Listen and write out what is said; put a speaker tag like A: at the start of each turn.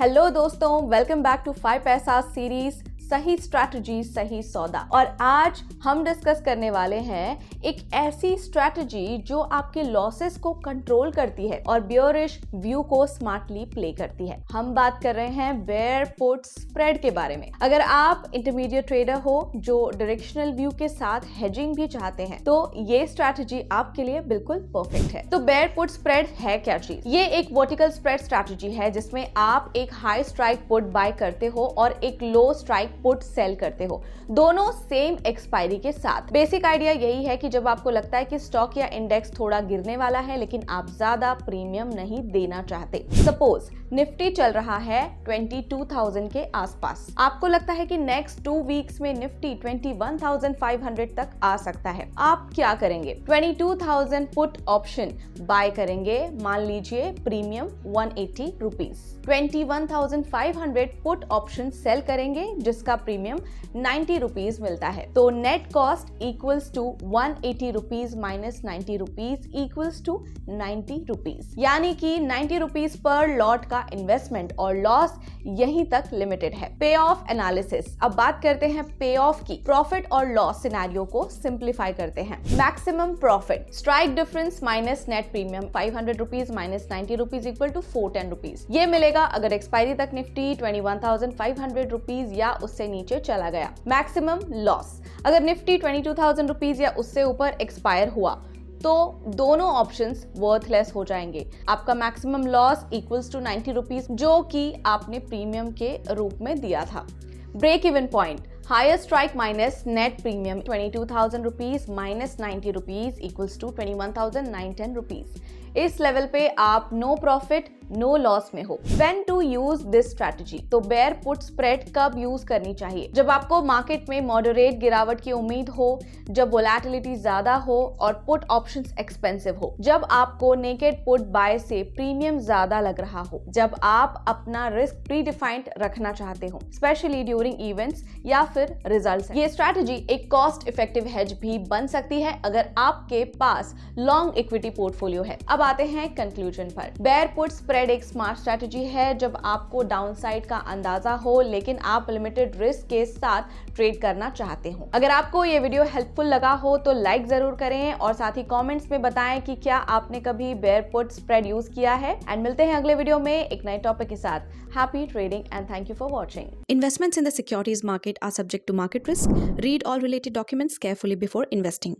A: Hello दोस्तों, welcome back to 5 पैसा series सही स्ट्रैटेजी सही सौदा। और आज हम डिस्कस करने वाले हैं एक ऐसी स्ट्रैटेजी जो आपके लॉसेस को कंट्रोल करती है और बियरिश व्यू को स्मार्टली प्ले करती है। हम बात कर रहे हैं बेयर पुट स्प्रेड के बारे में। अगर आप इंटरमीडिएट ट्रेडर हो जो डायरेक्शनल व्यू के साथ हेजिंग भी चाहते हैं तो ये स्ट्रैटेजी आपके लिए बिल्कुल परफेक्ट है। तो बेयर पुट स्प्रेड है क्या चीज? ये एक वर्टिकल स्प्रेड स्ट्रैटेजी है जिसमें आप एक हाई स्ट्राइक पुट बाय करते हो और एक लो स्ट्राइक पुट सेल करते हो, दोनों सेम एक्सपायरी के साथ। बेसिक आइडिया यही है कि जब आपको लगता है कि स्टॉक या इंडेक्स थोड़ा गिरने वाला है लेकिन आप ज्यादा प्रीमियम नहीं देना चाहते। सपोज निफ्टी चल रहा है 22,000 के आसपास, आपको लगता है कि नेक्स्ट 2 वीक्स में निफ्टी 21,500 तक आ सकता है। आप क्या करेंगे? 22,000 पुट ऑप्शन बाय करेंगे, मान लीजिए premium 180 rupees. 21,500 put option sell करेंगे जिसका प्रीमियम 90 रुपीज मिलता है। तो net cost equals to 180 rupees minus 90 rupees equals to 90 rupees, यानी कि 90 रुपीज पर लॉट का इन्वेस्टमेंट और लॉस यहीं तक लिमिटेड है। पे ऑफ एनालिसिस। अब बात करते हैं पे ऑफ की। प्रॉफिट और लॉस सिनेरियो को सिंप्लीफाई करते हैं। Maximum profit, strike difference minus net premium, 500 rupees minus 90 rupees equal to 410 rupees. ये मिलेगा अगर एक्सपायरी तक निफ्टी 21,500 रुपीज या उससे नीचे चला गया। मैक्सिमम लॉस, अगर निफ्टी 22,000 रुपीज या उससे ऊपर एक्सपायर हुआ तो दोनों ऑप्शंस वर्थलेस हो जाएंगे। आपका maximum loss equals to 90 rupees जो कि आपने प्रीमियम के रूप में दिया था। Break even point, higher strike minus net premium, 22,000 rupees minus 90 rupees equals to 21,910 rupees. इस लेवल पे आप नो प्रॉफिट नो लॉस में हो। When to use this strategy? तो बेयर पुट स्प्रेड कब यूज करनी चाहिए? जब आपको मार्केट में मॉडरेट गिरावट की उम्मीद हो, जब वोलेटिलिटी ज्यादा हो और पुट ऑप्शंस एक्सपेंसिव हो, जब आपको नेकेड पुट बाय से प्रीमियम ज्यादा लग रहा हो, जब आप अपना रिस्क प्री डिफाइंड रखना चाहते हो, स्पेशली ड्यूरिंग इवेंट्स या फिर रिजल्ट्स। ये स्ट्रैटेजी एक कॉस्ट इफेक्टिव हेज भी बन सकती है अगर आपके पास लॉन्ग इक्विटी पोर्टफोलियो है। अब आते हैं कंक्लूजन पर। बेयर पुट स्प्रेड एक स्मार्ट स्ट्रैटेजी है जब आपको डाउनसाइड का अंदाजा हो लेकिन आप लिमिटेड रिस्क के साथ ट्रेड करना चाहते हो। अगर आपको ये वीडियो हेल्पफुल लगा हो तो लाइक जरूर करें और साथ ही कमेंट्स में बताएं कि क्या आपने कभी बेयर पुट स्प्रेड यूज किया है। एंड मिलते हैं अगले वीडियो में एक नए टॉपिक के साथ। Happy trading and thank you for watching.
B: Investments in the securities market are subject to market risk. Read all related documents carefully before investing.